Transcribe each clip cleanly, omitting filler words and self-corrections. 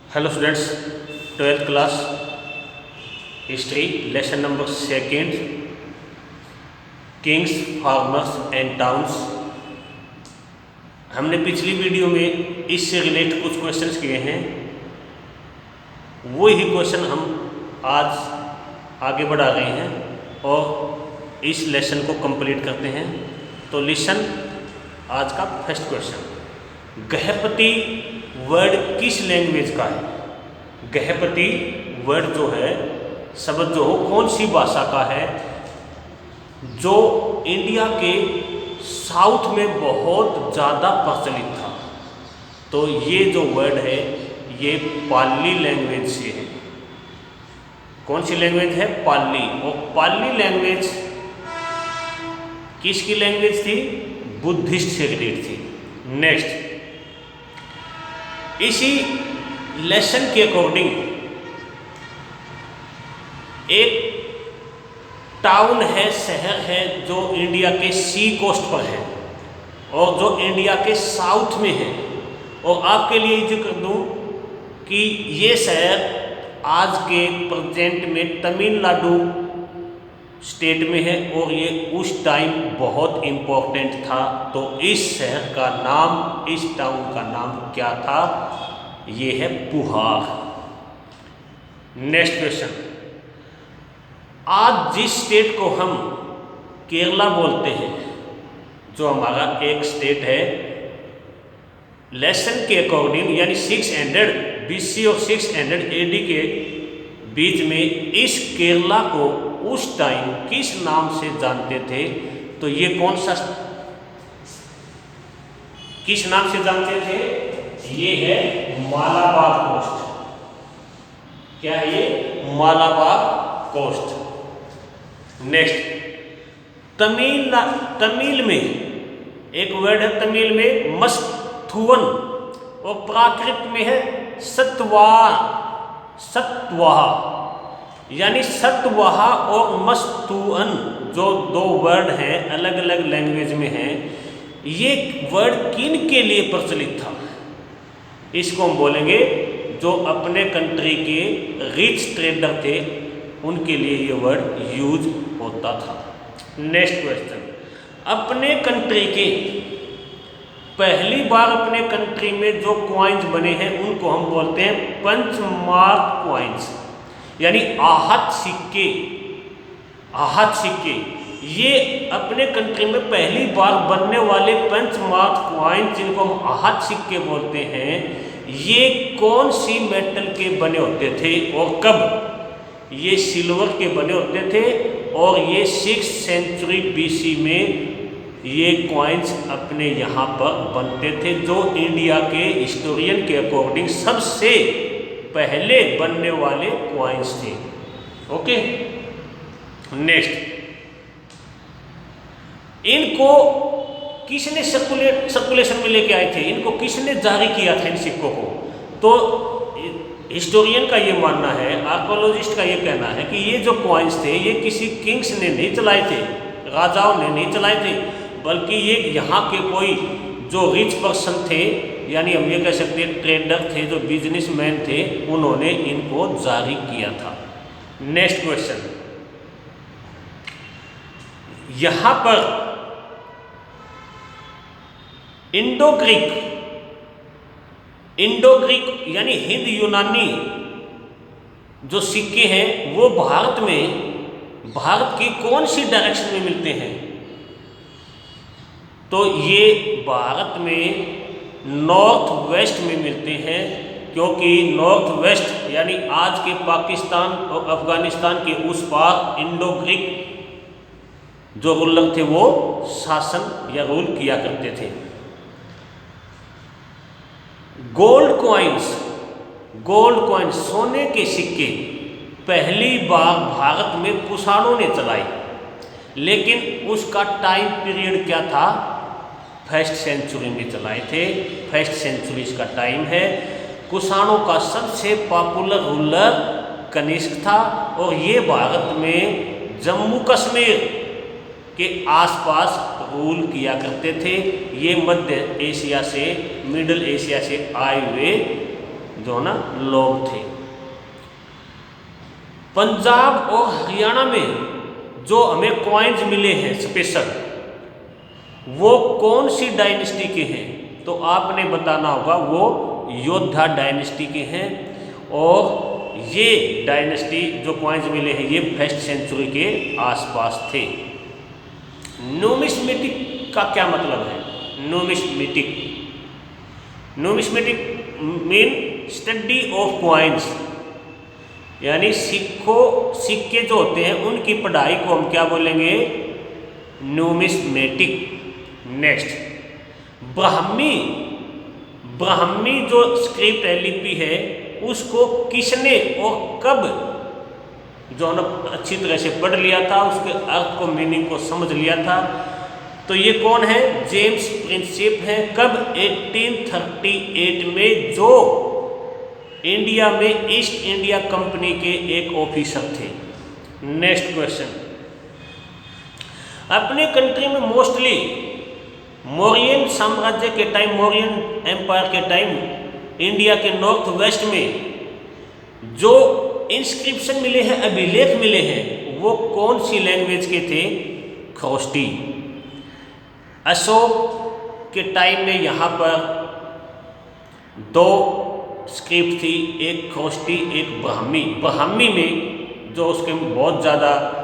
Hello students, 12th class history lesson number second, Kings, farmers and towns. हमने पिछली video में इससे related कुछ क्वेश्चंस किए हैं। वो ही क्वेश्चन हम आज आगे बढ़ा रहे हैं और इस लेसन को कंप्लीट करते हैं। तो लिसन आज का फर्स्ट क्वेश्चन, गहपति वर्ड किस लैंग्वेज का है? गहपति वर्ड जो है, शब्द जो हो, कौन सी भाषा का है जो इंडिया के साउथ में बहुत ज़्यादा प्रचलित था? तो ये जो वर्ड है ये पाली लैंग्वेज से है। कौन सी लैंग्वेज है? पाली। और पाली लैंग्वेज किसकी लैंग्वेज थी? बुद्धिस्ट से रिलेटेड थी। नेक्स्ट, इसी लेसन के अकॉर्डिंग एक टाउन है, शहर है जो इंडिया के सी कोस्ट पर है और जो इंडिया के साउथ में है। और आपके लिए जिक्र दूं कि ये शहर आज के प्रेजेंट में तमिलनाडु स्टेट में है और ये उस टाइम बहुत इम्पोर्टेंट था। तो इस शहर का नाम, इस टाउन का नाम क्या था? ये है पुहार। नेक्स्ट क्वेश्चन, आज जिस स्टेट को हम केरला बोलते हैं, जो हमारा एक स्टेट है, लेसन के अकॉर्डिंग यानी 600 BC और 600 AD के बीच में इस केरला को उस टाइम किस नाम से जानते थे? तो ये कौन सा, किस नाम से जानते थे? ये है मालाबार कोस्ट। क्या है ये? मालाबार कोस्ट। नेक्स्ट, तमिल में एक वर्ड है, तमिल में मस्तुवन और प्राकृत में है सत्वाहा, यानी सतवाहा और मस्तुअन जो दो वर्ड हैं, अलग अलग लैंग्वेज में हैं। ये वर्ड किन के लिए प्रचलित था? इसको हम बोलेंगे जो अपने कंट्री के रिच ट्रेडर थे, उनके लिए ये वर्ड यूज होता था। नेक्स्ट क्वेश्चन, अपने कंट्री के पहली बार अपने कंट्री में जो कॉइन्स बने हैं उनको हम बोलते हैं पंचमार्क कॉइन्स, यानी आहत सिक्के। आहत सिक्के ये अपने कंट्री में पहली बार बनने वाले पंचमार्क कॉइन, जिनको हम आहत सिक्के बोलते हैं, ये कौन सी मेटल के बने होते थे और कब? ये सिल्वर के बने होते थे और ये 6th सेंचुरी BC में ये कॉइन्स अपने यहाँ पर बनते थे, जो इंडिया के हिस्टोरियन के अकॉर्डिंग सबसे पहले बनने वाले कॉइन्स थे। ओके, नेक्स्ट, इनको किसने सर्कुलेशन में लेके आए थे? इनको किसने जारी किया था इन सिक्कों को? तो हिस्टोरियन का ये मानना है, आर्कोलॉजिस्ट का ये कहना है कि ये जो कॉइन्स थे ये किसी किंग्स ने नहीं चलाए थे, राजाओं ने नहीं चलाए थे, बल्कि ये यहाँ के कोई जो रिच पर्सन थे, यानी हम ये कह सकते हैं ट्रेडर थे, जो बिजनेसमैन थे, उन्होंने इनको जारी किया था। नेक्स्ट क्वेश्चन, यहाँ पर इंडो ग्रीक यानी हिंद यूनानी जो सिक्के हैं वो भारत की कौन सी डायरेक्शन में मिलते हैं? तो ये भारत में नॉर्थ वेस्ट में मिलते हैं, क्योंकि नॉर्थ वेस्ट यानी आज के पाकिस्तान और अफगानिस्तान के उस पार इंडो ग्रीक जो रूलर थे वो शासन या रूल किया करते थे। गोल्ड कॉइन्स सोने के सिक्के पहली बार भारत में कुषाणों ने चलाए, लेकिन उसका टाइम पीरियड क्या था? 1st सेंचुरी में चलाए थे। 1st सेंचुरी का टाइम है। कुषाणों का सबसे पॉपुलर रूलर कनिष्क था और ये भारत में जम्मू कश्मीर के आसपास रूल किया करते थे। ये मध्य एशिया से, मिडल एशिया से आए हुए जो है ना लोग थे। पंजाब और हरियाणा में जो हमें कॉइन्स मिले हैं स्पेशल, वो कौन सी डायनेस्टी के हैं? तो आपने बताना होगा वो योद्धा डायनेस्टी के हैं। और ये डायनेस्टी जो कॉइन्स मिले हैं ये फर्स्ट सेंचुरी के आसपास थे। न्यूमिस्मेटिक का क्या मतलब है? Numismatic, numismatic mean study of coins, यानी सिक्के जो होते हैं उनकी पढ़ाई को हम क्या बोलेंगे? न्यूमिस्मेटिक। नेक्स्ट, ब्राह्मी, ब्राह्मी जो स्क्रिप्ट है, लिपि है, उसको किसने और कब जो ना अच्छी तरह से पढ़ लिया था, उसके अर्थ को, मीनिंग को समझ लिया था? तो ये कौन है? जेम्स प्रिंसेप है। कब? 1838 में, जो इंडिया में ईस्ट इंडिया कंपनी के एक ऑफिसर थे। नेक्स्ट क्वेश्चन, अपने कंट्री में मोस्टली मौर्यन साम्राज्य के टाइम, मौर्यन एम्पायर के टाइम इंडिया के नॉर्थ वेस्ट में जो इंस्क्रिप्शन मिले हैं, अभिलेख मिले हैं, वो कौन सी लैंग्वेज के थे? खरोष्टी। अशोक के टाइम में यहाँ पर दो स्क्रिप्ट थी, एक खरोष्टी, एक ब्राह्मी। ब्राह्मी में जो उसके बहुत ज़्यादा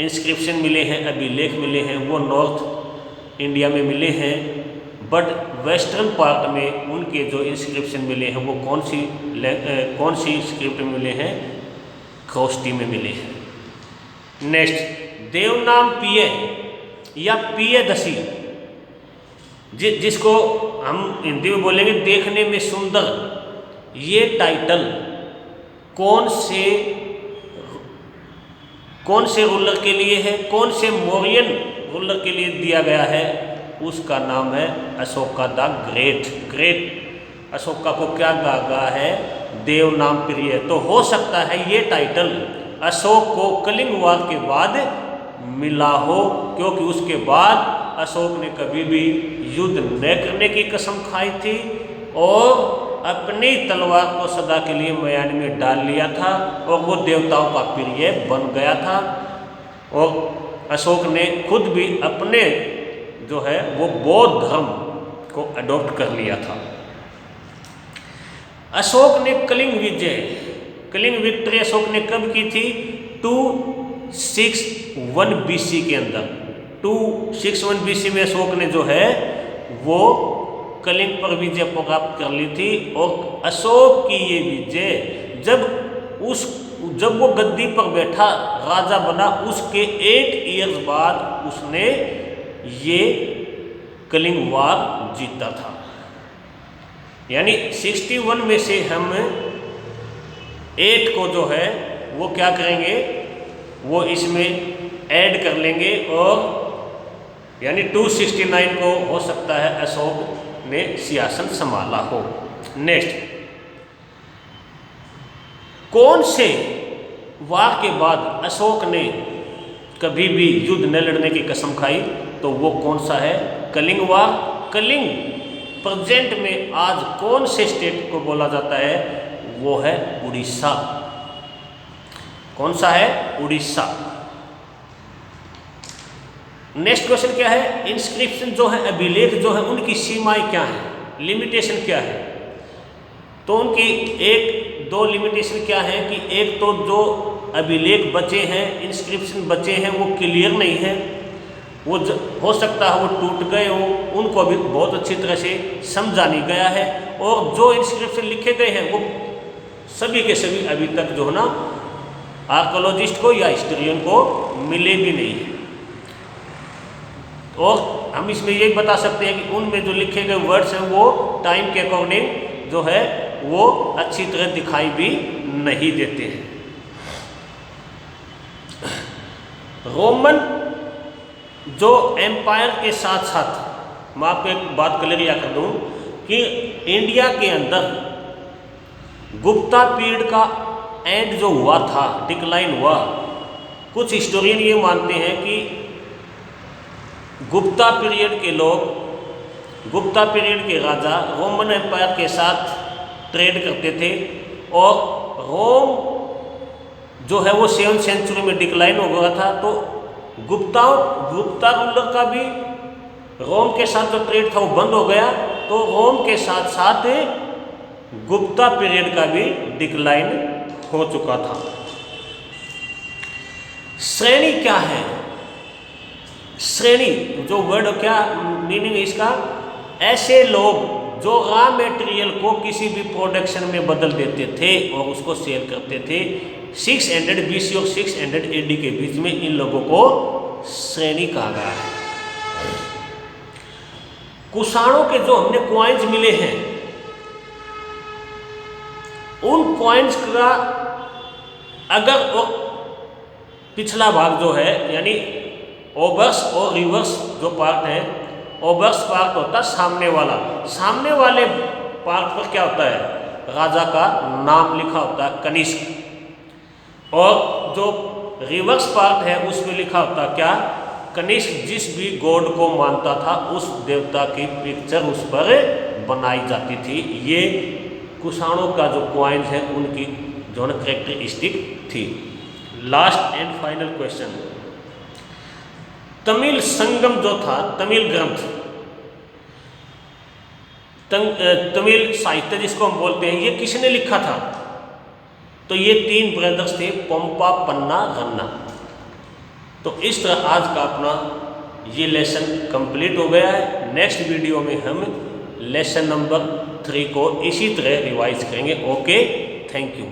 इंस्क्रिप्शन मिले हैं, अभिलेख मिले हैं, वो नॉर्थ इंडिया में मिले हैं। बट वेस्टर्न पार्ट में उनके जो इंस्क्रिप्शन मिले हैं वो कौन सी स्क्रिप्ट में मिले हैं? खरोष्टी में मिले हैं। नेक्स्ट, देवनाम पिय या पियदसी, जिसको हम हिंदी में बोलेंगे देखने में सुंदर, ये टाइटल कौन से रूलर के लिए है? कौन से मौर्यन रूलर के लिए दिया गया है? उसका नाम है Ashoka the great. Great Ashoka को क्या कहा गया है? देव नाम प्रिय। तो हो सकता है ये टाइटल अशोक को कलिंग वार के बाद मिला हो, क्योंकि उसके बाद अशोक ने कभी भी युद्ध न करने की कसम खाई थी और अपनी तलवार को सदा के लिए म्यान में डाल लिया था और वो देवताओं का प्रिय बन गया था। और अशोक ने खुद भी अपने जो है वो बौद्ध धर्म को अडॉप्ट कर लिया था। अशोक ने कलिंग विजय, कलिंग विक्ट्री अशोक ने कब की थी? 261 BC के अंदर। 261 BC में अशोक ने जो है वो कलिंग पर विजय प्राप्त कर ली थी। और अशोक की ये विजय जब वो गद्दी पर बैठा, राजा बना, उसके 8 ईयर्स बाद उसने ये कलिंग वार जीता था। यानी 61 में से हम 8 को जो है वो क्या करेंगे? वो इसमें ऐड कर लेंगे और यानी 269 को हो सकता है अशोक ने सिंहासन संभाला हो। नेक्स्ट, कौन से वार के बाद अशोक ने कभी भी युद्ध न लड़ने की कसम खाई? तो वो कौन सा है? कलिंग वार। कलिंग प्रेजेंट में आज कौन से स्टेट को बोला जाता है? वो है उड़ीसा। कौन सा है? उड़ीसा। नेक्स्ट क्वेश्चन क्या है? इंस्क्रिप्शन जो है, अभिलेख जो है, उनकी सीमाएं क्या है? लिमिटेशन क्या है? तो उनकी 1-2 लिमिटेशन क्या है कि एक तो जो अभिलेख बचे हैं, इंस्क्रिप्शन बचे हैं, वो क्लियर नहीं है, वो हो सकता है वो टूट गए हो, उनको भी बहुत अच्छी तरह से समझा नहीं गया है। और जो इंस्क्रिप्शन लिखे गए हैं वो सभी के सभी अभी तक जो है ना आर्कोलॉजिस्ट को या हिस्टोरियन को मिले भी नहीं है। और हम इसमें ये बता सकते हैं कि उनमें जो लिखे गए वर्ड्स हैं वो टाइम के अकॉर्डिंग जो है वो अच्छी तरह दिखाई भी नहीं देते हैं। रोमन जो एम्पायर के साथ साथ मैं आपको एक बात क्लियर कर दूं कि इंडिया के अंदर गुप्ता पीरियड का एंड जो हुआ था, डिक्लाइन हुआ, कुछ हिस्टोरियन ये मानते हैं कि गुप्ता पीरियड के लोग, गुप्ता पीरियड के राजा रोमन एम्पायर के साथ ट्रेड करते थे। और रोम जो है वो 7वीं सेंचुरी में डिक्लाइन हो गया था। तो गुप्ता रूलर का भी रोम के साथ जो ट्रेड था वो बंद हो गया। तो रोम के साथ साथ गुप्ता पीरियड का भी डिक्लाइन हो चुका था। श्रेणी क्या है? श्रेणी जो वर्ड क्या मीनिंग है इसका? ऐसे लोग जो रॉ मटेरियल को किसी भी प्रोडक्शन में बदल देते थे और उसको सेल करते थे। 600 BC और 600 AD के बीच में इन लोगों को श्रेणी कहा गया है। कुषाणों के जो हमने कॉइन्स मिले हैं, उन कॉइन्स का अगर और पिछला भाग जो है यानी ओबर्स और रिवर्स जो पार्ट है, ओबर्स पार्ट होता है सामने वाले पार्ट पर क्या होता है? राजा का नाम लिखा होता है कनिष्क। और जो रिवर्स पार्ट है उसमें लिखा होता है क्या? कनिष्क जिस भी गॉड को मानता था उस देवता की पिक्चर उस पर बनाई जाती थी। ये कुषाणों का जो कॉइन्स है उनकी जो है कैरेक्टरिस्टिक थी। Last and final question, Tamil Sangam जो था, तमिल ग्रंथ, तमिल साहित्य जिसको हम बोलते हैं, ये किसने लिखा था? तो ये 3 ब्रदर्स थे, पंपा, पन्ना, रन्ना। तो इस तरह आज का अपना ये लेसन कंप्लीट हो गया है। नेक्स्ट वीडियो में हम लेसन नंबर 3 को इसी तरह रिवाइज करेंगे। Okay, thank you.